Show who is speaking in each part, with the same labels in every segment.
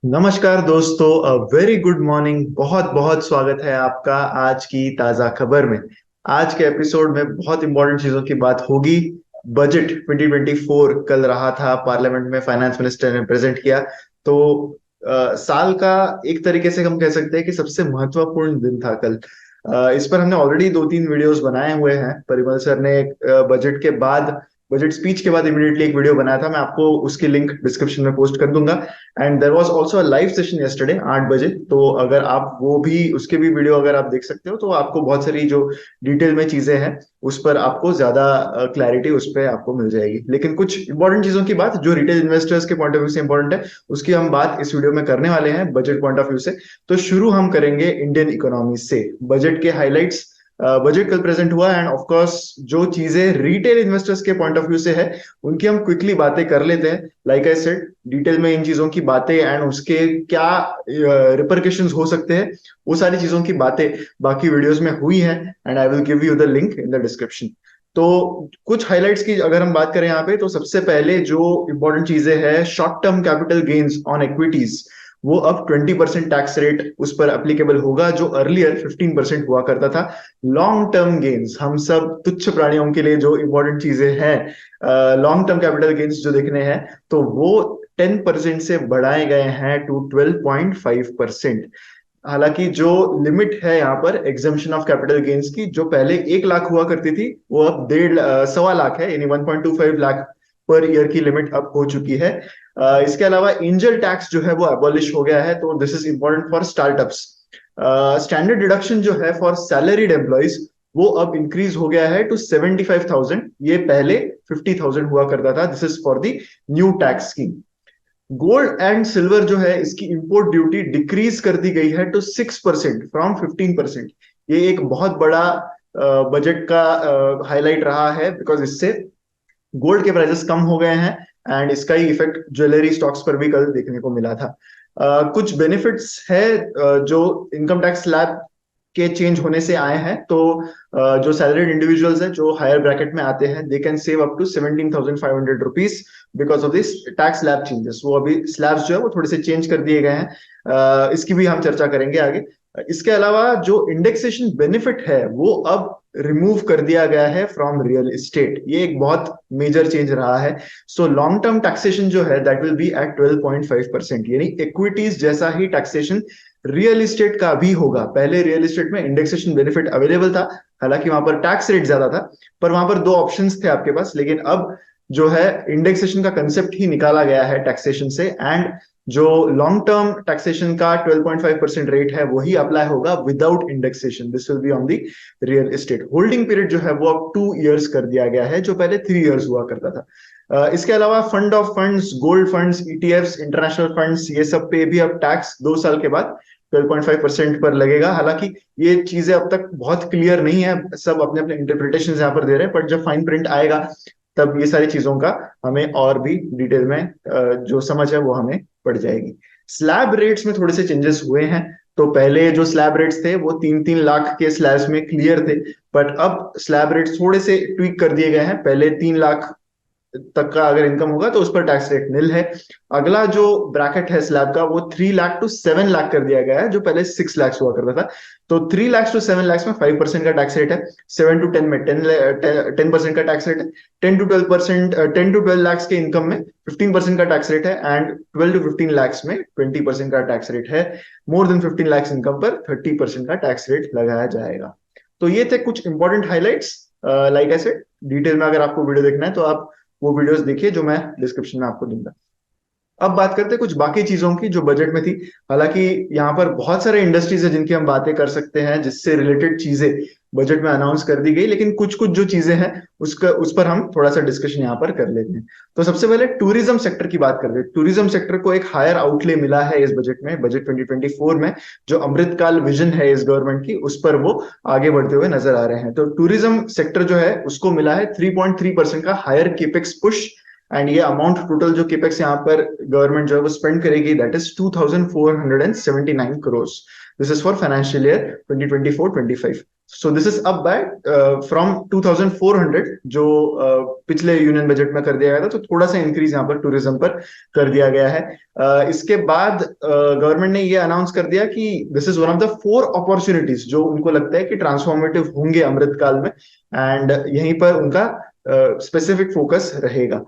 Speaker 1: नमस्कार दोस्तों, very good morning. बहुत बहुत स्वागत है आपका आज की ताजा खबर में। आज के एपिसोड में बहुत इंपॉर्टेंट चीजों की बात होगी। बजट 2024 कल रहा था, पार्लियामेंट में फाइनेंस मिनिस्टर ने प्रेजेंट किया। तो साल का एक तरीके से हम कह सकते हैं कि सबसे महत्वपूर्ण दिन था कल। इस पर हमने ऑलरेडी दो तीन वीडियोस बनाए हुए हैं। परिमल सर ने बजट के बाद, बजट स्पीच के बाद इमीडिएटली एक वीडियो बनाया था। मैं आपको उसकी लिंक डिस्क्रिप्शन में पोस्ट कर दूंगा। And there was also a live session yesterday 8 बजे। तो अगर आप वो भी, उसके भी वीडियो अगर आप देख सकते हो तो आपको बहुत सारी जो डिटेल में चीजें हैं उस पर आपको ज्यादा क्लैरिटी उस पर आपको मिल जाएगी। लेकिन कुछ इंपॉर्टेंट चीजों की बात जो रिटेल इन्वेस्टर्स के पॉइंट ऑफ व्यू से इंपॉर्टेंट है, उसकी हम बात इस वीडियो में करने वाले हैं बजट पॉइंट ऑफ व्यू से। तो शुरू हम करेंगे इंडियन इकोनॉमी से, बजट के हाइलाइट्स। बजट कल प्रेजेंट हुआ एंड ऑफ कोर्स जो चीजें रिटेल इन्वेस्टर्स के पॉइंट ऑफ व्यू से है उनकी हम क्विकली बातें कर लेते हैं। लाइक आई सेड, डिटेल में इन चीजों की बातें एंड उसके क्या रिपरकशंस हो सकते हैं, वो सारी चीजों की बातें बाकी वीडियोस में हुई हैं। And I will give you the link in the description. तो कुछ हाइलाइट्स की अगर हम बात करें यहाँ पे, तो सबसे पहले जो इंपॉर्टेंट चीजें हैं, short term capital gains on equities, वो अब 20% टैक्स रेट उस पर एप्लीकेबल होगा, जो अर्लियर 15% हुआ करता था। लॉन्ग टर्म गेन्स, हम सब तुच्छ प्राणियों के लिए जो इंपॉर्टेंट चीजें हैं, लॉन्ग टर्म कैपिटल गेन्स जो देखने हैं, तो वो 10% से बढ़ाए गए हैं टू 12.5%। हालांकि जो लिमिट है यहाँ पर एग्जम्पशन ऑफ कैपिटल गेन्स की, जो पहले 1 लाख हुआ करती थी, वो अब सवा लाख है, यानी 1.25 लाख पर ईयर की लिमिट अब हो चुकी है। इसके अलावा एंजल टैक्स जो है वो एबॉलिश हो गया है, तो this is important for startups. Standard deduction जो है फॉर सैलरीड एम्प्लॉइज, वो अब इंक्रीज हो गया है टू 75,000। ये पहले 50,000 हुआ करता था। This is for the new tax scheme. Gold and silver जो है, इसकी इंपोर्ट ड्यूटी डिक्रीज कर दी गई है टू 6% फ्रॉम 15%। ये एक बहुत बड़ा बजट का हाईलाइट रहा है, बिकॉज इससे गोल्ड के प्राइसेस कम हो गए हैं एंड इसका ही इफेक्ट ज्वेलरी स्टॉक्स पर भी कल देखने को मिला था। कुछ बेनिफिट्स है जो इनकम टैक्स स्लैब के चेंज होने से आए हैं। तो जो सैलरीड इंडिविजुअल्स हैं जो हायर ब्रैकेट में आते हैं, they can save up to 17,500 rupees because of this tax slab changes. वो अभी स्लैब्स जो है वो थोड़े से चेंज कर दिए गए हैं। इसकी भी हम चर्चा करेंगे आगे। इसके अलावा जो इंडेक्सेशन बेनिफिट है वो अब रिमूव कर दिया गया है फ्रॉम रियल एस्टेट। ये एक बहुत मेजर चेंज रहा है। सो लॉन्ग टर्म टैक्सेशन जो है दैट विल बी एट 12.5%, यानी इक्विटीज जैसा ही टैक्सेशन रियल एस्टेट का भी होगा। पहले रियल एस्टेट में इंडेक्सेशन बेनिफिट अवेलेबल था, हालांकि वहां पर टैक्स रेट ज्यादा था, पर वहां पर दो ऑप्शंस थे आपके पास। लेकिन अब जो है इंडेक्सेशन का कंसेप्ट ही निकाला गया है टैक्सेशन से, एंड जो लॉन्ग टर्म टैक्सेशन का 12.5% रेट है वही अप्लाई होगा without indexation. This will be on the real estate. Holding period जो है वो अब 2 इयर्स कर दिया गया है, जो पहले 3 इयर्स हुआ करता था। इसके अलावा fund of funds, gold funds, ETFs, international funds, ये सब पे भी अब टैक्स 2 साल के बाद 12.5% पर लगेगा। हालांकि ये चीजें अब तक बहुत क्लियर नहीं है, सब अपने अपने इंटरप्रिटेशन यहाँ पर दे रहे हैं, बट जब फाइन प्रिंट आएगा तब ये सारी चीजों का हमें और भी डिटेल में जो समझ है वो हमें पड़ जाएगी। स्लैब रेट्स में थोड़े से चेंजेस हुए हैं। तो पहले जो स्लैब रेट्स थे वो 3-3 लाख के स्लैब्स में क्लियर थे, बट अब स्लैब रेट्स थोड़े से ट्वीक कर दिए गए हैं। पहले 3 लाख तक का अगर इनकम होगा तो उस पर टैक्स रेट निल है। अगला जो ब्रैकेट है स्लैब का, वो 3 लाख टू 7 लाख कर दिया गया है, जो पहले 6 लाख हुआ करता था। तो 3 लाख टू 7 लाख में 5% का टैक्स रेट है। 7 to 10 में 10% का टैक्स रेट है। 10 to 12%, 10 to 12 लाख के इनकम में 15% का टैक्स रेट है, एंड 12 to 15 लाख में 20% का टैक्स रेट है। मोर देन 15 लाख इनकम पर 30% का टैक्स रेट लगाया जाएगा। तो ये थे कुछ इंपॉर्टेंट हाइलाइट्स। लाइक ऐसे डिटेल में अगर आपको वीडियो देखना है तो आप वो वीडियोस देखिए जो मैं डिस्क्रिप्शन में आपको दूंगा। अब बात करते हैं कुछ बाकी चीजों की जो बजट में थी। हालांकि यहाँ पर बहुत सारे इंडस्ट्रीज है जिनकी हम बातें कर सकते हैं, जिससे रिलेटेड चीजें बजट में अनाउंस कर दी गई, लेकिन कुछ कुछ जो चीजें हैं उस पर हम थोड़ा सा डिस्कशन यहाँ पर कर लेते हैं। तो सबसे पहले टूरिज्म सेक्टर की बात करते हैं। टूरिज्म सेक्टर को एक हायर आउटले मिला है इस बजट में, बजट 2024 में। जो अमृतकाल विजन है इस गवर्नमेंट की, उस पर वो आगे बढ़ते हुए नजर आ रहे हैं। तो टूरिज्म सेक्टर जो है उसको मिला है 3.3% का हायर केपेक्स पुश। एंड ये अमाउंट टोटल जो केपेक्स यहाँ पर गवर्नमेंट जो है वो स्पेंड करेगी, that is 2,479 crore. This is for financial year 2024-25. So this is up by from 2400 जो पिछले यूनियन बजट में कर दिया गया था, तो थोड़ा सा इंक्रीज यहाँ पर टूरिज्म पर कर दिया गया है। इसके बाद गवर्नमेंट ने ये अनाउंस कर दिया कि this is one of the 4 opportunities जो उनको लगता है कि ट्रांसफॉर्मेटिव होंगे अमृतकाल में, एंड यहीं पर उनका स्पेसिफिक फोकस रहेगा।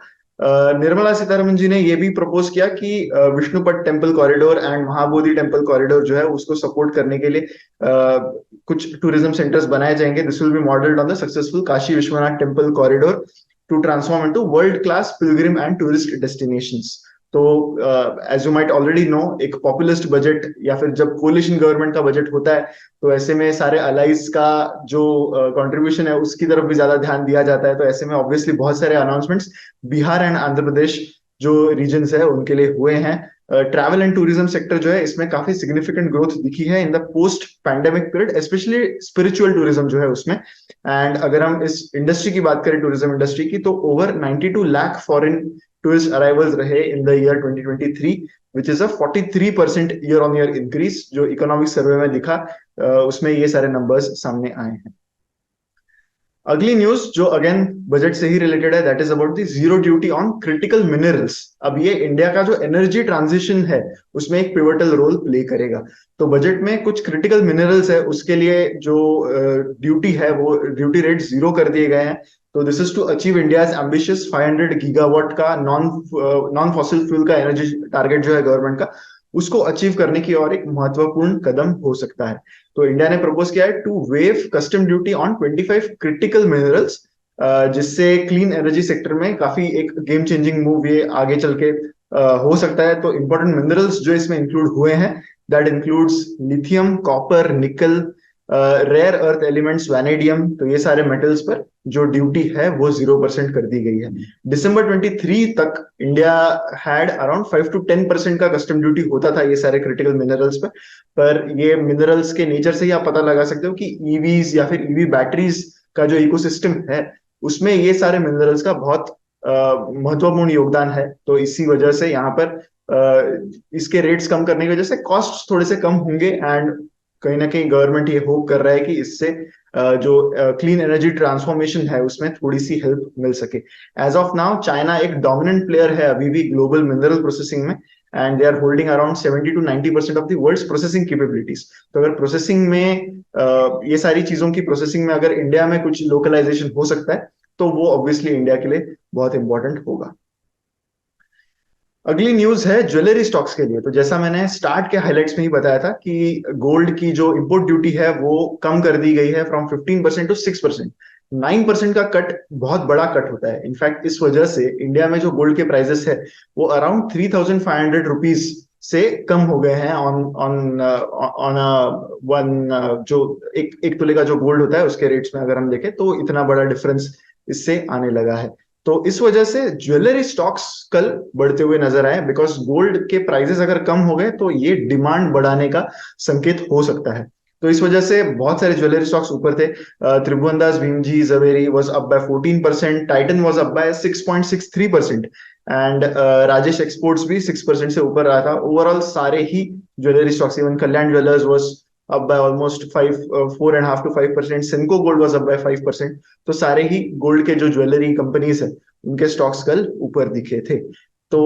Speaker 1: निर्मला सीतारमन जी ने ये भी प्रपोज किया कि Vishnupad temple corridor and Mahabodhi temple corridor जो है उसको सपोर्ट करने के लिए कुछ टूरिज्म सेंटर्स बनाए जाएंगे। This will be modelled on the successful Kashi Vishwanath temple corridor to transform into world class pilgrim and tourist destinations. तो as you might already know, एक पॉपुलिस्ट बजट या फिर जब कोलिशन गवर्नमेंट का बजट होता है तो ऐसे में सारे अलाइज का जो कंट्रीब्यूशन है उसकी तरफ भी ज्यादा ध्यान दिया जाता है। तो ऐसे में ऑब्वियसली बहुत सारे अनाउंसमेंट्स बिहार एंड आंध्र प्रदेश जो रीजन्स है उनके लिए हुए हैं। ट्रैवल एंड टूरिज्म सेक्टर जो है इसमें काफी सिग्निफिकेंट ग्रोथ दिखी है in the post pandemic period, specially spiritual tourism जो है उसमें। एंड अगर हम इस इंडस्ट्री की बात करें, टूरिज्म इंडस्ट्री की, तो over 92 lakh foreign tourist arrivals रहे in the year 2023, which is a 43% year on year increase जो इकोनॉमिक सर्वे में दिखा। उसमें ये सारे नंबर्स सामने आए हैं। अगली न्यूज जो अगेन बजट से ही रिलेटेड है, that is about the zero duty on critical minerals. अब ये इंडिया का जो एनर्जी ट्रांजिशन है उसमें एक पिवटल रोल प्ले करेगा। तो बजट में कुछ क्रिटिकल मिनरल्स है उसके लिए जो ड्यूटी है वो ड्यूटी रेट जीरो कर दिए गए हैं। तो this is to achieve India's ambitious 500 gigawatt का नॉन फॉसिल फ्यूल का एनर्जी टारगेट जो है गवर्नमेंट का, उसको अचीव करने की और एक महत्वपूर्ण कदम हो सकता है। तो इंडिया ने प्रपोज किया है to waive custom duty on 25 critical minerals, जिससे क्लीन एनर्जी सेक्टर में काफी एक गेम चेंजिंग मूव ये आगे चल के हो सकता है। तो इंपॉर्टेंट मिनरल्स जो इसमें इंक्लूड हुए हैं, दैट इंक्लूड्स लिथियम, कॉपर, निकल, रेयर अर्थ एलिमेंट्स, वैनेडियम। तो ये सारे मेटल्स पर जो ड्यूटी है वो 0% कर दी गई है। दिसंबर 23 तक इंडिया हैड अराउंड 5 to 10% का कस्टम ड्यूटी होता था ये सारे क्रिटिकल मिनरल्स पर ये मिनरल्स के नेचर से ही आप पता लगा सकते हो कि ईवीज या फिर ईवी बैटरीज का जो इकोसिस्टम है उसमें ये सारे मिनरल्स का बहुत महत्वपूर्ण योगदान है। तो इसी वजह से यहाँ पर इसके रेट्स कम करने की वजह से कॉस्ट थोड़े से कम होंगे, एंड कहीं ना कहीं गवर्नमेंट ये होप कर रहा है कि इससे जो क्लीन एनर्जी ट्रांसफॉर्मेशन है उसमें थोड़ी सी हेल्प मिल सके। एज ऑफ नाउ चाइना एक डोमिनेंट प्लेयर है अभी भी ग्लोबल मिनरल प्रोसेसिंग में, and they are holding around 70 to 90% of the world's processing capabilities. तो अगर प्रोसेसिंग में ये सारी चीजों की प्रोसेसिंग में अगर इंडिया में कुछ लोकलाइजेशन हो सकता है तो वो ऑब्वियसली इंडिया के लिए बहुत इंपॉर्टेंट होगा। अगली न्यूज है ज्वेलरी स्टॉक्स के लिए। तो जैसा मैंने स्टार्ट के हाइलाइट्स में ही बताया था कि गोल्ड की जो इंपोर्ट ड्यूटी है वो कम कर दी गई है फ्रॉम 15% to 6%। 9% का कट बहुत बड़ा कट होता है। इनफैक्ट इस वजह से इंडिया में जो गोल्ड के प्राइसेस है वो अराउंड 3,500 रुपीज से कम हो गए हैं ऑन ऑन ऑन वन जो एक तोले का जो गोल्ड होता है उसके रेट्स में अगर हम देखें तो इतना बड़ा डिफरेंस इससे आने लगा है। तो इस वजह से ज्वेलरी स्टॉक्स कल बढ़ते हुए नजर आए, बिकॉज गोल्ड के प्राइसेस अगर कम हो गए तो ये डिमांड बढ़ाने का संकेत हो सकता है। तो इस वजह से बहुत सारे ज्वेलरी स्टॉक्स ऊपर थे। Tribhovandas Bhimji Zaveri was up by 14%, Titan was up by 6.63%, and Rajesh Exports भी 6% से ऊपर रहा था। ओवरऑल सारे ही jewellery stocks, even Kalyan jewellers was up by almost 4.5 to 5%, Senco Gold was up by 5%। तो सारे ही गोल्ड के जो ज्वेलरी कंपनीज है उनके स्टॉक्स कल ऊपर दिखे थे। तो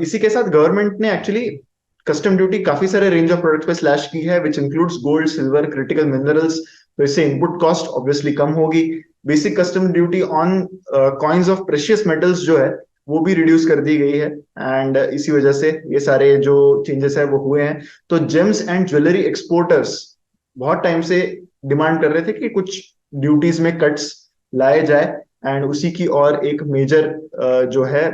Speaker 1: इसी के साथ गवर्नमेंट ने एक्चुअली कस्टम ड्यूटी काफी सारे रेंज ऑफ प्रोडक्ट्स पे स्लैश की है, which includes gold, silver, critical minerals. तो इससे इनपुट कॉस्ट ऑब्वियसली कम होगी। Basic custom duty on coins of precious metals जो है वो भी रिड्यूस कर दी गई है, एंड इसी वजह से ये सारे जो चेंजेस है वो हुए हैं। तो जेम्स एंड ज्वेलरी एक्सपोर्टर्स बहुत टाइम से डिमांड कर रहे थे कि कुछ ड्यूटीज में कट्स लाए जाए, एंड उसी की और एक मेजर जो है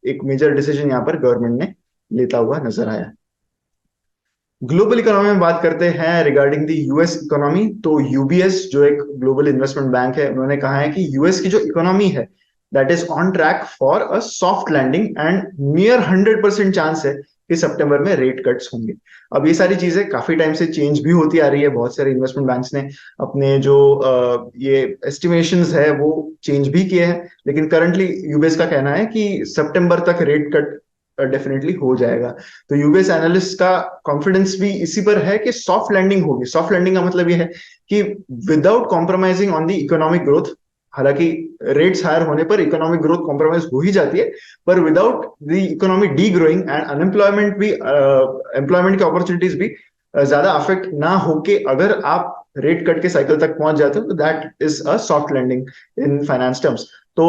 Speaker 1: एक मेजर डिसीजन यहाँ पर गवर्नमेंट ने लेता हुआ नजर आया। ग्लोबल इकोनॉमी में बात करते हैं रिगार्डिंग द यूएस इकोनॉमी। तो यूबीएस जो एक ग्लोबल इन्वेस्टमेंट बैंक है, उन्होंने कहा है कि यूएस की जो इकोनॉमी है that is on track for a soft landing, and near 100% chance है कि सितंबर में रेट कट्स होंगे। अब ये सारी चीजें काफी टाइम से चेंज भी होती आ रही है। बहुत सारे इन्वेस्टमेंट बैंक्स ने अपने जो ये एस्टिमेशंस है वो चेंज भी किए हैं, लेकिन करंटली यूबीएस का कहना है कि सितंबर तक रेट कट डेफिनेटली हो जाएगा। तो यूबीएस एनालिस्ट का कॉन्फिडेंस भी इसी पर है कि सॉफ्ट लैंडिंग होगी। सॉफ्ट लैंडिंग का मतलब ये है कि without compromising on the economic growth, हालांकि रेट्स हायर होने पर इकोनॉमिक ग्रोथ कॉम्प्रोमाइज हो ही जाती है, पर without the economy D growing and unemployment भी, एम्प्लॉयमेंट की अपॉर्चुनिटीज भी ज्यादा अफेक्ट ना होके अगर आप रेट कट के साइकिल तक पहुंच जाते हो, तो that is a soft landing in finance terms. तो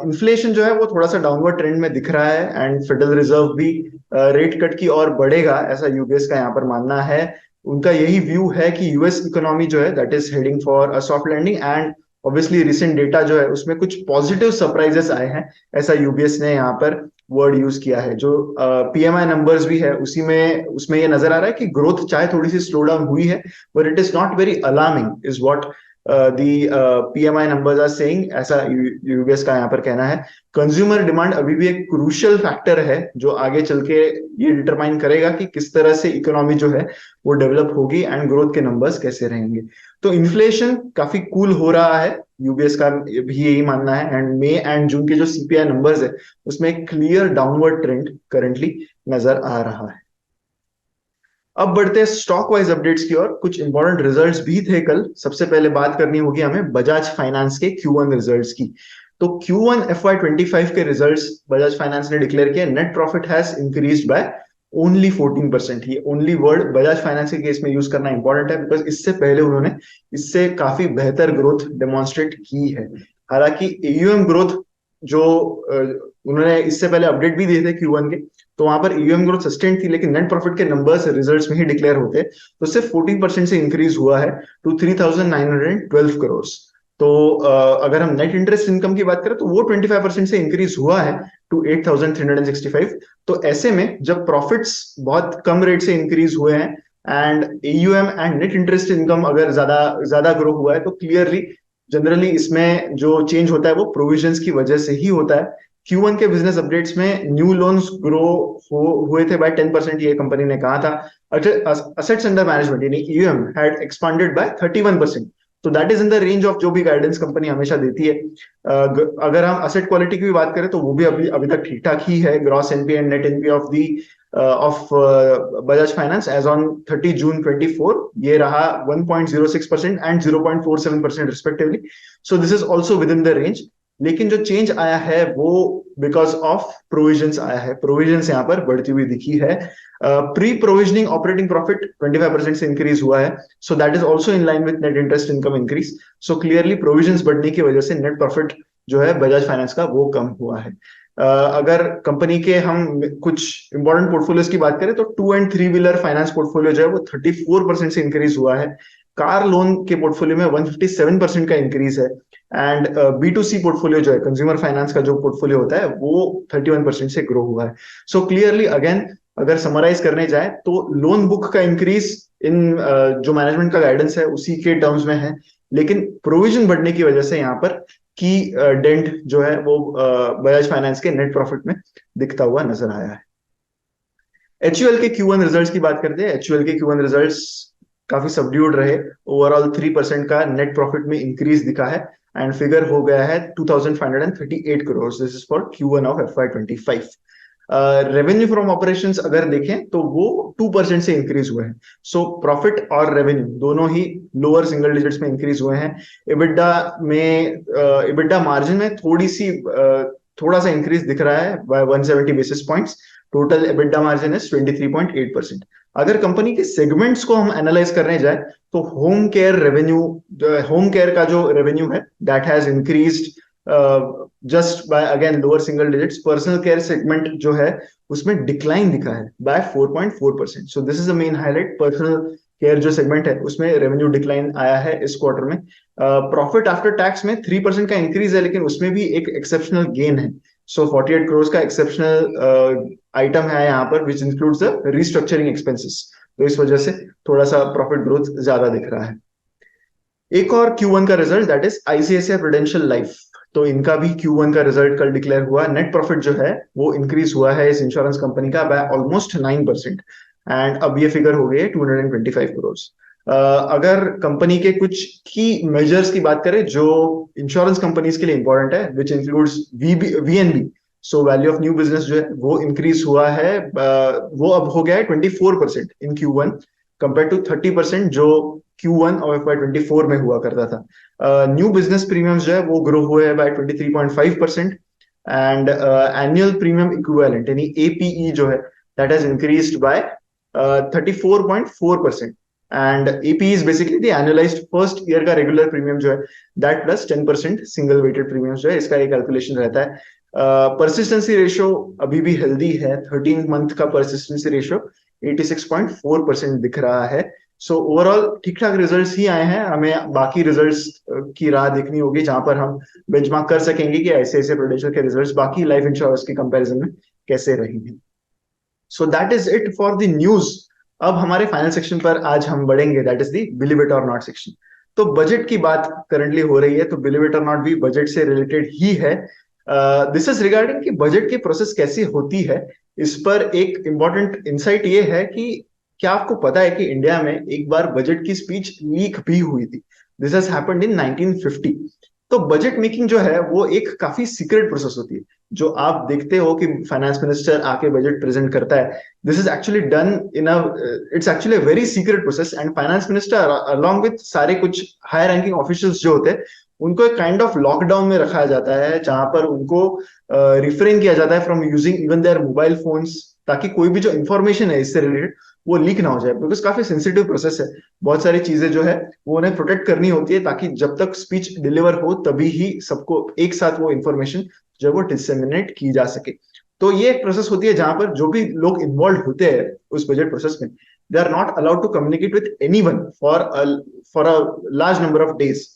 Speaker 1: इन्फ्लेशन जो है वो थोड़ा सा डाउनवर्ड ट्रेंड में दिख रहा है, एंड फेडरल रिजर्व भी रेट कट की ओर बढ़ेगा, ऐसा यूबीएस का यहाँ पर मानना है। उनका यही व्यू है कि यूएस इकोनॉमी जो है that is heading for a soft landing, and obviously recent data जो है उसमें कुछ पॉजिटिव सरप्राइजेस आए हैं, ऐसा यूबीएस ने यहाँ पर वर्ड यूज किया है। जो पीएमआई नंबर्स भी है उसी में, उसमें ये नजर आ रहा है कि ग्रोथ चाहे थोड़ी सी स्लो डाउन हुई है, but it is not very alarming is what the PMI numbers are saying, ऐसा यूबीएस का यहाँ पर कहना है। कंज्यूमर डिमांड अभी भी एक क्रूशियल फैक्टर है जो आगे चल के ये डिटरमाइन करेगा कि किस तरह से इकोनॉमी जो है वो डेवलप होगी एंड ग्रोथ के नंबर्स कैसे रहेंगे। तो इन्फ्लेशन काफी कूल हो रहा है, यूबीएस का भी यही मानना है, एंड मई एंड जून के जो सीपीआई नंबर्स है उसमें एक क्लियर डाउनवर्ड ट्रेंड करंटली नजर आ रहा है। अब बढ़ते हैं स्टॉक वाइज अपडेट्स की ओर। कुछ इंपॉर्टेंट रिजल्ट्स भी थे कल। सबसे पहले बात करनी होगी हमें बजाज फाइनेंस के Q1 रिजल्ट्स की। तो Q1 FY25 के रिजल्ट्स बजाज फाइनेंस ने डिक्लेयर किया। Net profit has increased by only 14%। ये ओनली वर्ड बजाज फाइनेंस के केस में यूज करना इंपॉर्टेंट है, बिकॉज इससे पहले उन्होंने इससे काफी बेहतर ग्रोथ डेमोन्स्ट्रेट की है। हालांकि एयूएम ग्रोथ जो उन्होंने इससे पहले अपडेट भी दिए थे Q1 के, तो वहां पर ईएम ग्रोथ सस्टेन थी, लेकिन नेट प्रॉफिट के नंबर्स रिजल्ट्स में ही डिक्लेयर होते हैं, तो सिर्फ 14% से इंक्रीज हुआ है टू 3,912 करोड़। तो अगर हम नेट इंटरेस्ट इनकम की बात करें तो वो 25% से इंक्रीज हुआ है टू 8,365। तो ऐसे में जब प्रॉफिट्स बहुत कम रेट से इंक्रीज हुए हैं and AUM and net interest income अगर ज्यादा ज्यादा ग्रो हुआ है, तो क्लियरली जनरली इसमें जो चेंज होता है वो प्रोविजंस की वजह से ही होता है। Q1 के बिजनेस अपडेट्स में न्यू लोन्स ग्रो हुए थे बाय 10%, ये कंपनी ने कहा था। असेट्स अंडर मैनेजमेंट यानी ईएम हैड एक्सपांडेड बाय 31%। तो that is in the range of जो भी गाइडेंस कंपनी हमेशा देती है। अगर हम असेट क्वालिटी की भी बात करें तो वो भी अभी अभी तक ठीक ठाक ही है। Gross NP and net NP of the of Bajaj finance as on 30 June 24 ये रहा 1.06% एंड 0.47% respectively. So this is also within the range. लेकिन जो चेंज आया है वो बिकॉज ऑफ प्रोविजंस आया है। प्रोविजंस यहाँ पर बढ़ती हुई दिखी है। प्री प्रोविजनिंग ऑपरेटिंग प्रॉफिट 25% से इंक्रीज हुआ है, so that is also in line with net interest income increase. So clearly provisions बढ़ने की वजह से नेट प्रॉफिट जो है बजाज फाइनेंस का वो कम हुआ है। अगर कंपनी के हम कुछ इंपॉर्टेंट पोर्टफोलियोज की बात करें तो 2 and 3 व्हीलर फाइनेंस पोर्टफोलियो जो है वो 34% से इंक्रीज हुआ है। कार लोन के पोर्टफोलियो में 157% का इंक्रीज है, एंड B2C पोर्टफोलियो जो है कंज्यूमर फाइनेंस का जो पोर्टफोलियो होता है वो 31% से ग्रो हुआ है। सो क्लियरली अगेन अगर समराइज करने जाए तो लोन बुक का इंक्रीज इन जो मैनेजमेंट का गाइडेंस है उसी के टर्म्स में है, लेकिन प्रोविजन बढ़ने की वजह से यहाँ पर की डेंट जो है वो बजाज फाइनेंस के नेट प्रॉफिट में दिखता हुआ नजर आया है। एचयूएल के Q1 रिजल्ट्स की बात करते हैं। एचयूएल के Q1 रिजल्ट्स काफी सबड्यूड रहे। ओवरऑल 3% का नेट प्रॉफिट में इंक्रीज दिखा है एंड फिगर हो गया है 2,538 crore. This is for Q1 of FY25। Revenue from operations अगर देखें तो वो 2% से इंक्रीज हुए हैं। सो प्रॉफिट और रेवेन्यू दोनों ही लोअर सिंगल डिजिट्स में इंक्रीज हुए हैं। इबिडा में इबिडा मार्जिन में थोड़ा सा इंक्रीज दिख रहा है by 170 basis points. Total EBITDA margin is 23.8%। अगर कंपनी के सेगमेंट्स को हम एनालाइज करने जाए तो home care revenue, home care का जो रेवेन्यू है that has increased just by again lower single digits. Personal care segment जो है उसमें डिक्लाइन दिखा है by 4.4%। So this is the main highlight. Personal care जो सेगमेंट है उसमें रेवेन्यू डिक्लाइन आया है इस क्वार्टर में। प्रॉफिट आफ्टर टैक्स में 3% का इंक्रीज है, लेकिन उसमें भी एक एक्सेप्शनल गेन है। सो 48 करोड़ का एक्सेप्शनल आइटम है यहाँ पर which includes the restructuring expenses. तो इस वजह से थोड़ा सा प्रॉफिट ग्रोथ ज्यादा दिख रहा है। एक और Q1 का result that is ICICI prudential life. तो इनका भी Q1 का रिजल्ट कल डिक्लेयर हुआ। नेट प्रॉफिट जो है वो इंक्रीज हुआ है इस इंश्योरेंस कंपनी का बाय ऑलमोस्ट 9%, एंड अब ये फिगर हो गई है 225 करोड़। अगर कंपनी के कुछ की मेजर्स की बात करें जो इंश्योरेंस कंपनीज के लिए इंपॉर्टेंट है which includes VNB. So value of new business जो है वो इंक्रीज हुआ है, वो अब हो गया है 24% इन Q1 कंपेयर टू 30% जो Q1 और FY24 में हुआ करता था। न्यू बिजनेस प्रीमियम्स जो है वो ग्रो हुए हैं by 23.5%, and annual premium equivalent यानी APE जो है that has increased by 34.4%, and APE is basically the annualised first year का रेगुलर प्रीमियम जो है that plus 10% single weighted premium जो है, इसका एक कैलकुलेशन रहता है। परसिस्टेंसी रेशियो अभी भी हेल्दी है, 13 मंथ का परसिस्टेंसी रेशियो 86.4% दिख रहा है। सो ओवरऑल ठीक ठाक रिजल्ट्स ही आए हैं, हमें बाकी रिजल्ट्स की राह देखनी होगी जहां पर हम बेंचमार्क कर सकेंगे कि ऐसे ऐसे प्रोडेंशियल के रिजल्ट्स बाकी लाइफ इंश्योरेंस के कंपैरिजन में कैसे रहेंगे। So that is it for the news. अब हमारे फाइनल सेक्शन पर आज हम बढ़ेंगे, that is the believe it और नॉट सेक्शन। तो बजट की बात करंटली हो रही है, तो बिलीव इट और नॉट भी बजट से रिलेटेड ही है। दिस इज रिगार्डिंग कि बजट की प्रोसेस कैसी होती है। इस पर एक इंपॉर्टेंट इंसाइट ये है कि क्या आपको पता है कि इंडिया में एक बार बजट की स्पीच लीक भी हुई थी। This has happened in 1950। तो बजट मेकिंग जो है वो एक काफी सीक्रेट प्रोसेस होती है। जो आप देखते हो कि फाइनेंस मिनिस्टर आके बजट प्रेजेंट करता है, this is actually done in a, it's actually very secret process, and finance minister along with सारे कुछ हाई रैंकिंग ऑफिशियल्स जो होते हैं उनको एक काइंड ऑफ लॉकडाउन में रखा जाता है, जहां पर उनको रिफ्रेन किया जाता है from using even there mobile phones, ताकि कोई भी जो इन्फॉर्मेशन है इससे रिलेटेड वो लीक ना हो जाए, बिकॉज काफी सेंसिटिव प्रोसेस है। बहुत सारी चीजें जो है वो उन्हें प्रोटेक्ट करनी होती है, ताकि जब तक स्पीच डिलीवर हो तभी ही सबको एक साथ वो इन्फॉर्मेशन जो है वो डिसेमिनेट की जा सके। तो ये एक प्रोसेस होती है जहां पर जो भी लोग इन्वॉल्व होते हैं उस बजट प्रोसेस में, they are not allowed to communicate with anyone for a large number of days.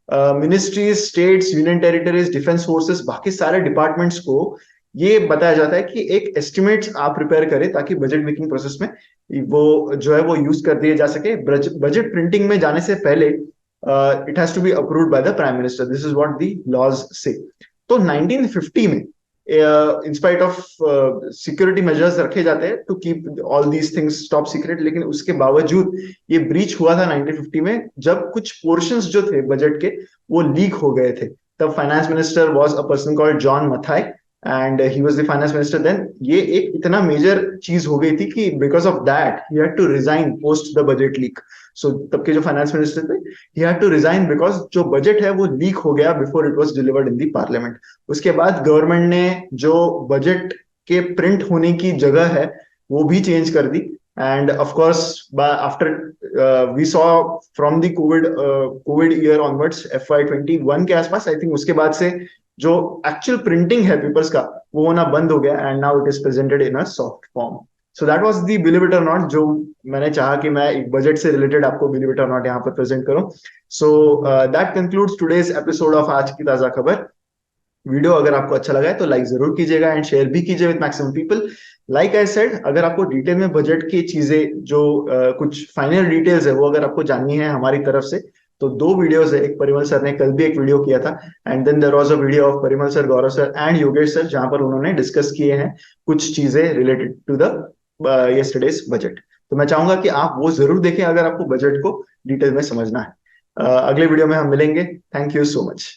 Speaker 1: Ministries, states, union territories, defence forces, बाकी सारे डिपार्टमेंट्स को ये बताया जाता है कि एक एस्टिमेट्स आप प्रिपेयर करें ताकि बजट मेकिंग प्रोसेस में वो जो है वो यूज कर दिए जा सके। बजट प्रिंटिंग में जाने से पहले it has to be approved by the prime minister, this is what the laws say. तो 1950 में in spite of security measures रखे जाते हैं to keep all these things top secret, लेकिन उसके बावजूद ये ब्रीच हुआ था 1950 में, जब कुछ पोर्शंस जो थे बजट के वो लीक हो गए थे। तब finance minister was a person called John Mathai, and he was the finance minister then. ये एक इतना मेजर चीज हो गई थी कि because of that he had to resign post the budget leak. So तब के जो फाइनेंस मिनिस्टर थे, he had to resign because जो बजट है वो लीक हो गया before it was delivered in the parliament. उसके बाद गवर्नमेंट ने जो बजट के प्रिंट होने की जगह है वो भी चेंज कर दी, and of course after we saw from the covid year onwards, FY21 के आसपास आई थिंक, उसके बाद से जो एक्चुअल प्रिंटिंग है पेपर्स का वो होना बंद हो गया, and now it is presented in a soft form. So that was the believe it और नॉट, जो मैंने चाहा कि मैं एक बजट से रिलेटेड आपको बिलीव इट और नॉट यहाँ पर प्रेजेंट करूं। So that concludes today's episode of आज की ताजा खबर। वीडियो अगर आपको अच्छा लगा है तो लाइक जरूर कीजिएगा एंड शेयर भी कीजिए with maximum people. Like I said, अगर आपको डिटेल में बजट की चीजें जो कुछ फाइनल डिटेल्स है वो अगर आपको जाननी है हमारी तरफ से, तो दो वीडियोस है। एक परिमल सर ने कल भी एक वीडियो किया था, and then there was a video of Parimal sir, Gaurav sir and Yogesh sir, जहां पर उन्होंने डिस्कस किए हैं कुछ चीजें related to the yesterday's budget. तो मैं चाहूंगा कि आप वो जरूर देखें अगर आपको बजट को डिटेल में समझना है। अगले वीडियो में हम मिलेंगे। Thank you so much.